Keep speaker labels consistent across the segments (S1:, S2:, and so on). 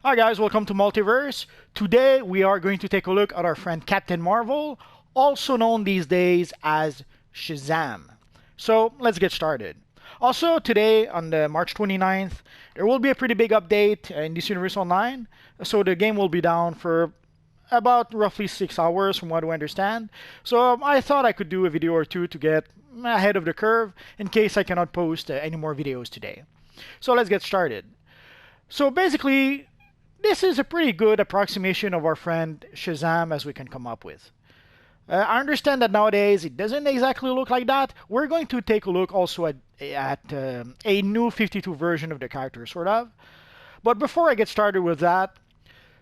S1: Hi guys, welcome to Multiverse. Today we are going to take a look at our friend Captain Marvel, also known these days as Shazam. So let's get started. Also today on the March 29th, there will be a pretty big update in DC Universe Online. So the game will be down for about roughly 6 hours from what I understand. So I thought I could do a video or two to get ahead of the curve in case I cannot post any more videos today. So let's get started. So basically, this is a pretty good approximation of our friend Shazam as we can come up with. I understand that nowadays it doesn't exactly look like that. We're going to take a look also at a new 52 version of the character, sort of. But before I get started with that,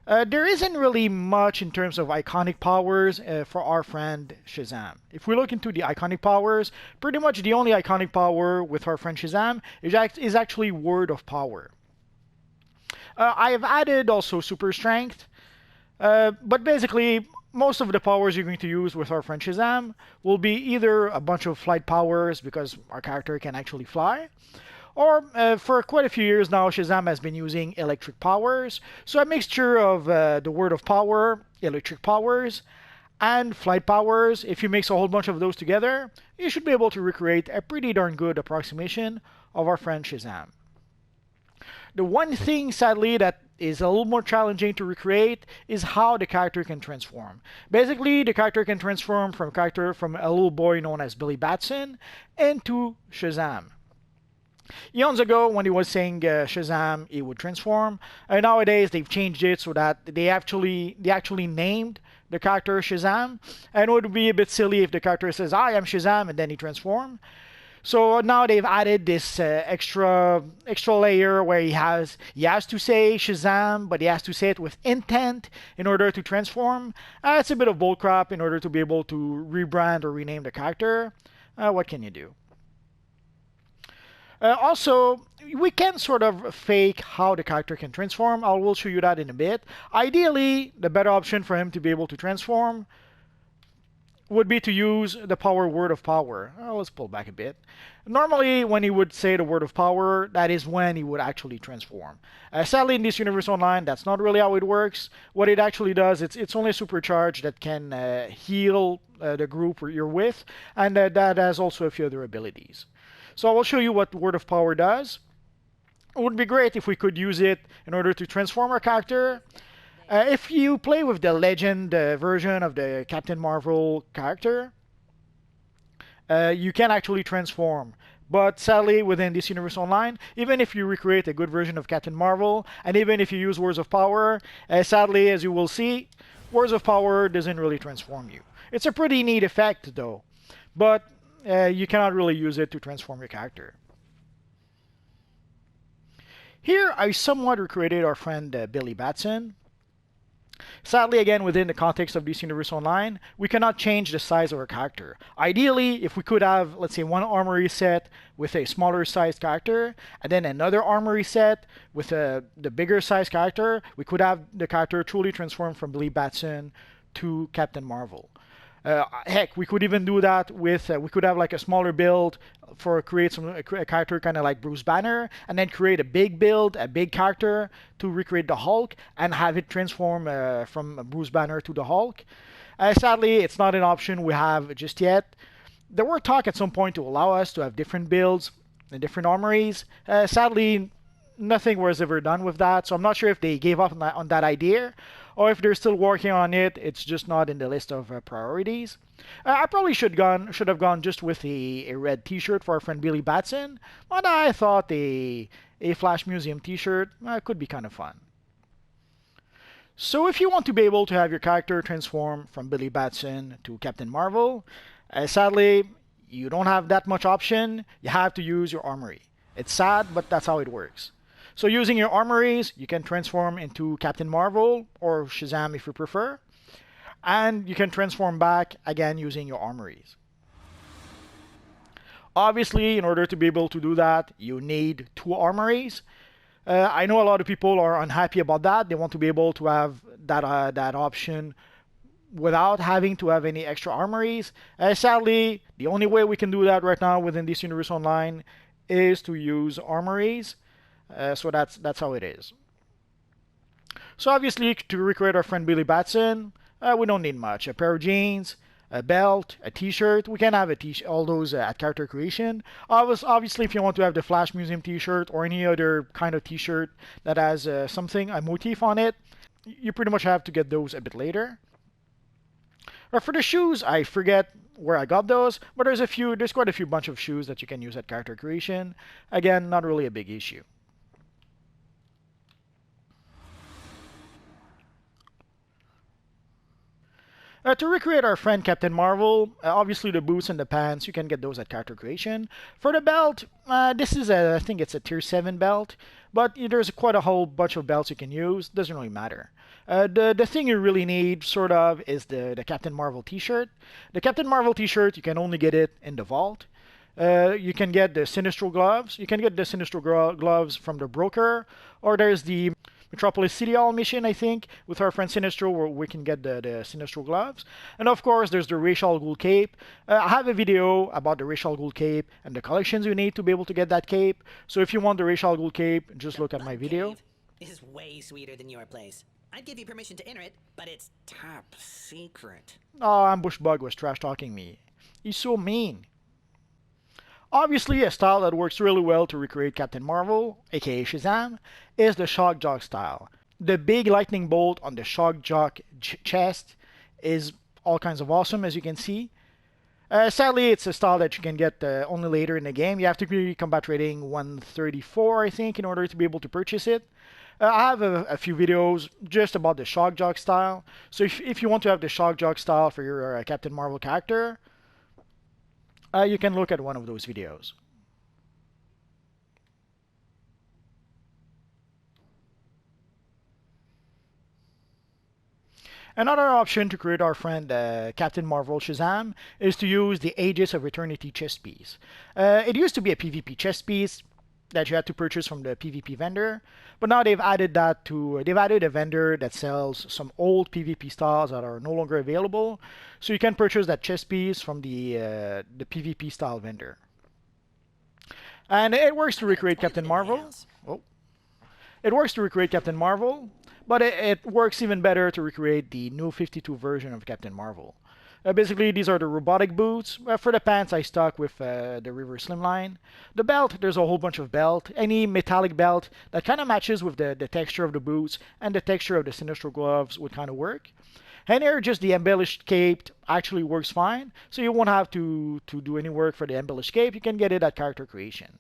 S1: there isn't really much in terms of iconic powers for our friend Shazam. If we look into the iconic powers, pretty much the only iconic power with our friend Shazam is actually Word of Power. I have added also Super Strength, but basically most of the powers you're going to use with our friend Shazam will be either a bunch of flight powers because our character can actually fly, or for quite a few years now Shazam has been using electric powers, so a mixture of the Word of Power, electric powers, and flight powers. If you mix a whole bunch of those together, you should be able to recreate a pretty darn good approximation of our friend Shazam. The one thing, sadly, that is a little more challenging to recreate is how the character can transform. Basically, the character can transform from a little boy known as Billy Batson into Shazam. Eons ago, when he was saying Shazam, he would transform. And nowadays, they've changed it so that they actually named the character Shazam. And it would be a bit silly if the character says, "I am Shazam," and then he transforms. So now they've added this extra layer where he has to say Shazam, but he has to say it with intent in order to transform. It's a bit of bullcrap in order to be able to rebrand or rename the character. What can you do? Also, we can sort of fake how the character can transform. I will show you that in a bit. Ideally, the better option for him to be able to transform would be to use the power Word of Power. Let's pull back a bit. Normally, when he would say the Word of Power, that is when he would actually transform. Sadly, in this Universe Online, that's not really how it works. What it actually does, it's only a supercharge that can heal the group you're with, and that has also a few other abilities. So I will show you what Word of Power does. It would be great if we could use it in order to transform our character. If you play with the Legend version of the Captain Marvel character, you can actually transform. But sadly, within this Universe Online, even if you recreate a good version of Captain Marvel, and even if you use Words of Power, sadly, as you will see, Words of Power doesn't really transform you. It's a pretty neat effect, though, but you cannot really use it to transform your character. Here, I somewhat recreated our friend Billy Batson. Sadly, again, within the context of DC Universe Online, we cannot change the size of our character. Ideally, if we could have, let's say, one armory set with a smaller sized character, and then another armory set with the bigger sized character, we could have the character truly transform from Billy Batson to Captain Marvel. Heck, we could even do that with, we could have like a smaller build for a character kind of like Bruce Banner, and then create a big build, a big character to recreate the Hulk and have it transform from Bruce Banner to the Hulk. Sadly, it's not an option we have just yet. There were talk at some point to allow us to have different builds and different armories. Sadly, nothing was ever done with that, so I'm not sure if they gave up on that idea, or if they're still working on it. It's just not in the list of priorities. I probably should have gone just with a red T-shirt for our friend Billy Batson, but I thought a Flash Museum T-shirt could be kind of fun. So if you want to be able to have your character transform from Billy Batson to Captain Marvel, sadly, you don't have that much option. You have to use your armory. It's sad, but that's how it works. So using your armories, you can transform into Captain Marvel, or Shazam if you prefer. And you can transform back, again, using your armories. Obviously, in order to be able to do that, you need two armories. I know a lot of people are unhappy about that. They want to be able to have that option without having to have any extra armories. Sadly, the only way we can do that right now within this Universe Online is to use armories. So that's how it is. So obviously, to recreate our friend Billy Batson, we don't need much. A pair of jeans, a belt, a t-shirt. We can have all those at character creation. Obviously, if you want to have the Flash Museum t-shirt or any other kind of t-shirt that has a motif on it, you pretty much have to get those a bit later. For the shoes, I forget where I got those, but there's quite a few bunch of shoes that you can use at character creation. Again, not really a big issue. To recreate our friend Captain Marvel, obviously the boots and the pants, you can get those at character creation. For the belt, this is I think it's a tier 7 belt, but there's quite a whole bunch of belts you can use, doesn't really matter. The thing you really need, sort of, is the Captain Marvel t-shirt. The Captain Marvel t-shirt, you can only get it in the vault. You can get the Sinestro gloves. You can get the Sinestro gloves from the broker, or there's the Metropolis City Hall mission, I think, with our friend Sinestro, where we can get the Sinestro gloves. And of course, there's the Ra's al Ghul cape. I have a video about the Ra's al Ghul cape and the collections you need to be able to get that cape. So if you want the Ra's al Ghul cape, just look at my video.
S2: This is way sweeter than your place. I'd give you permission to enter it, but it's top secret.
S1: Oh, Ambush Bug was trash talking me. He's so mean. Obviously, a style that works really well to recreate Captain Marvel, aka Shazam, is the Shock Jock style. The big lightning bolt on the Shock Jock chest is all kinds of awesome, as you can see. Sadly, it's a style that you can get only later in the game. You have to be combat rating 134, I think, in order to be able to purchase it. I have a few videos just about the Shock Jock style. So if you want to have the Shock Jock style for your Captain Marvel character, you can look at one of those videos. Another option to create our friend Captain Marvel Shazam is to use the Aegis of Eternity chest piece. It used to be a PvP chest piece that you had to purchase from the PvP vendor, but now they've added a vendor that sells some old PvP styles that are no longer available, so you can purchase that chest piece from the PvP style vendor. And it works to recreate Captain Marvel. Oh. It works to recreate Captain Marvel, but it works even better to recreate the new 52 version of Captain Marvel. Basically, these are the robotic boots. For the pants, I stuck with the River Slimline. The belt, there's a whole bunch of belt. Any metallic belt that kind of matches with the texture of the boots and the texture of the Sinestro gloves would kind of work. And here, just the embellished cape actually works fine, so you won't have to do any work for the embellished cape. You can get it at character creation.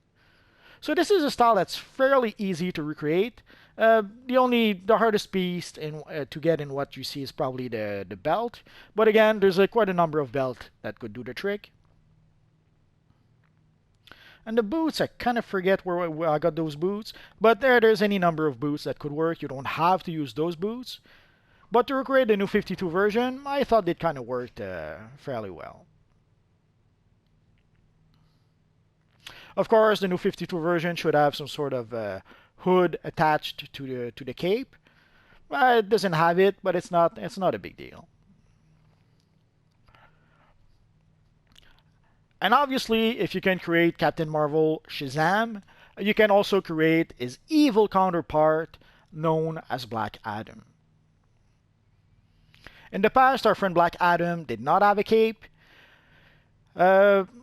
S1: So this is a style that's fairly easy to recreate. The hardest piece to get in what you see is probably the belt. But again, there's quite a number of belts that could do the trick. And the boots, I kind of forget where I got those boots. But there's any number of boots that could work. You don't have to use those boots. But to recreate the new 52 version, I thought it kind of worked fairly well. Of course, the new 52 version should have some sort of hood attached to the cape. It doesn't have it, but it's not a big deal. And obviously, if you can create Captain Marvel Shazam, you can also create his evil counterpart known as Black Adam. In the past, our friend Black Adam did not have a cape.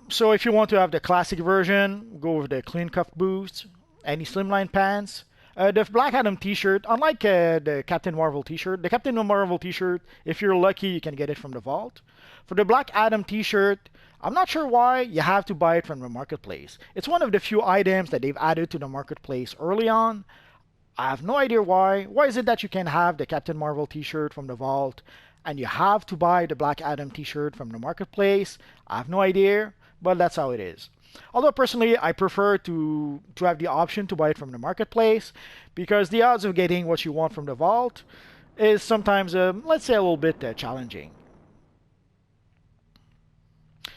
S1: So if you want to have the classic version, go with the clean cuff boots, any slimline pants. The Black Adam t-shirt, unlike the Captain Marvel t-shirt, the Captain Marvel t-shirt, if you're lucky, you can get it from the vault. For the Black Adam t-shirt, I'm not sure why you have to buy it from the marketplace. It's one of the few items that they've added to the marketplace early on. I have no idea why. Why is it that you can have the Captain Marvel t-shirt from the vault and you have to buy the Black Adam t-shirt from the marketplace? I have no idea, but that's how it is. Although personally, I prefer to have the option to buy it from the marketplace, because the odds of getting what you want from the vault is sometimes, let's say, a little bit challenging.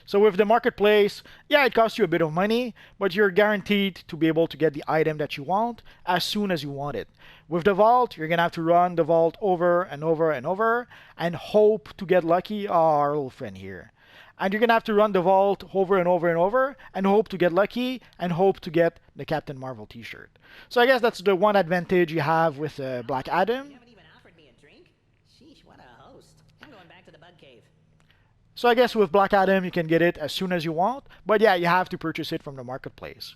S1: So with the marketplace, yeah, it costs you a bit of money, but you're guaranteed to be able to get the item that you want as soon as you want it. With the vault, you're going to have to run the vault over and over and over and hope to get lucky. Oh, our little friend here. And you're going to have to run the vault over and over and over and hope to get lucky and hope to get the Captain Marvel t-shirt. So I guess that's the one advantage you have with Black Adam. So I guess with Black Adam, you can get it as soon as you want. But yeah, you have to purchase it from the marketplace.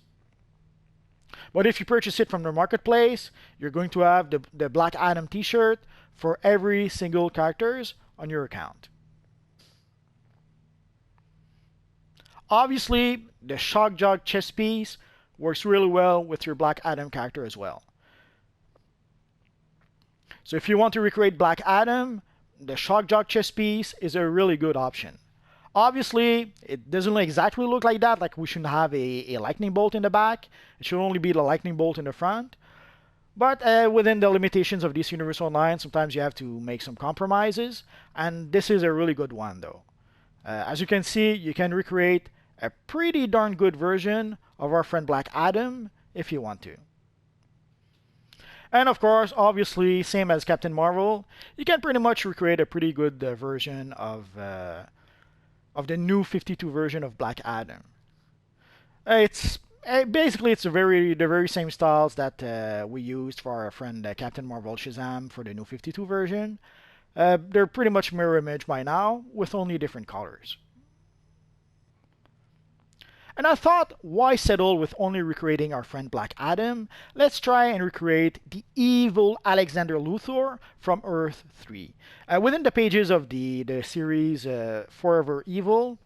S1: But if you purchase it from the marketplace, you're going to have the Black Adam t-shirt for every single characters on your account. Obviously, the Shock Jock chest piece works really well with your Black Adam character as well. So if you want to recreate Black Adam, the Shock Jock chest piece is a really good option. Obviously, it doesn't exactly look like that, like we shouldn't have a lightning bolt in the back. It should only be the lightning bolt in the front. But within the limitations of DC Universe Online, sometimes you have to make some compromises, and this is a really good one though. As you can see, you can recreate a pretty darn good version of our friend Black Adam if you want to. And of course, obviously, same as Captain Marvel, you can pretty much recreate a pretty good version of the new 52 version of Black Adam. It's basically it's the very same styles that we used for our friend Captain Marvel Shazam for the new 52 version. They're pretty much mirror image by now, with only different colors. And I thought, why settle with only recreating our friend Black Adam? Let's try and recreate the evil Alexander Luthor from Earth 3. Within the pages of the series Forever Evil,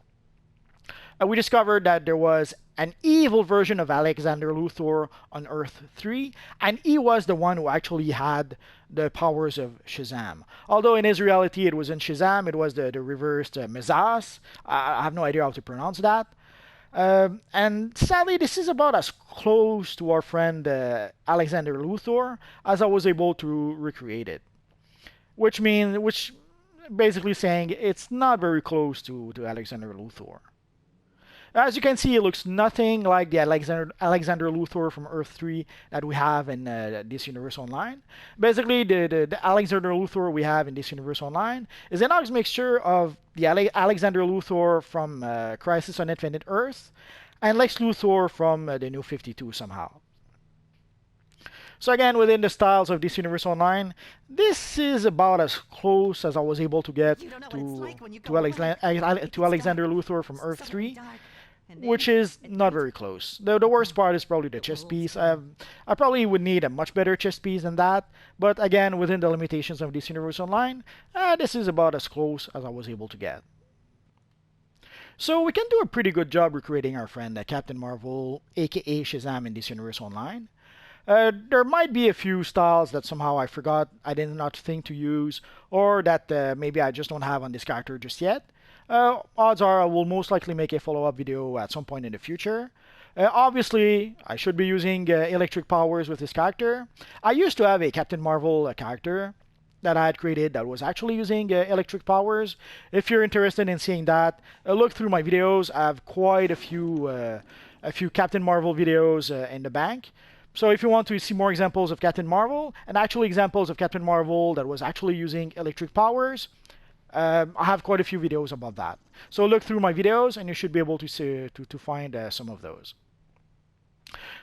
S1: we discovered that there was an evil version of Alexander Luthor on Earth 3, and he was the one who actually had the powers of Shazam. Although in his reality it wasn't Shazam, it was the reversed Mezas. I have no idea how to pronounce that. And sadly, this is about as close to our friend Alexander Luthor as I was able to recreate it. Which basically saying it's not very close to Alexander Luthor. As you can see, it looks nothing like the Alexander Luthor from Earth 3 that we have in this Universe Online. Basically, the Alexander Luthor we have in this Universe Online is a nice mixture of the Alexander Luthor from Crisis on Infinite Earth and Lex Luthor from the New 52 somehow. So again, within the styles of this Universe Online, this is about as close as I was able to get to Alexander Luthor from Earth 3. Which is not very close. The worst part is probably the chest piece. I probably would need a much better chest piece than that, but again, within the limitations of this Universe Online, this is about as close as I was able to get. So we can do a pretty good job recreating our friend Captain Marvel, aka Shazam in this Universe Online. There might be a few styles that somehow I forgot, I did not think to use, or that maybe I just don't have on this character just yet. Odds are I will most likely make a follow-up video at some point in the future. Obviously, I should be using electric powers with this character. I used to have a Captain Marvel character that I had created that was actually using electric powers. If you're interested in seeing that, look through my videos. I have quite a few Captain Marvel videos in the bank. So if you want to see more examples of Captain Marvel, and actually examples of Captain Marvel that was actually using electric powers, I have quite a few videos about that. So look through my videos and you should be able to see, to find some of those.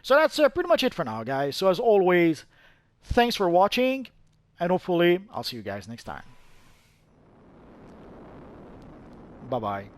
S1: So that's pretty much it for now, guys. So as always, thanks for watching, and hopefully I'll see you guys next time. Bye-bye.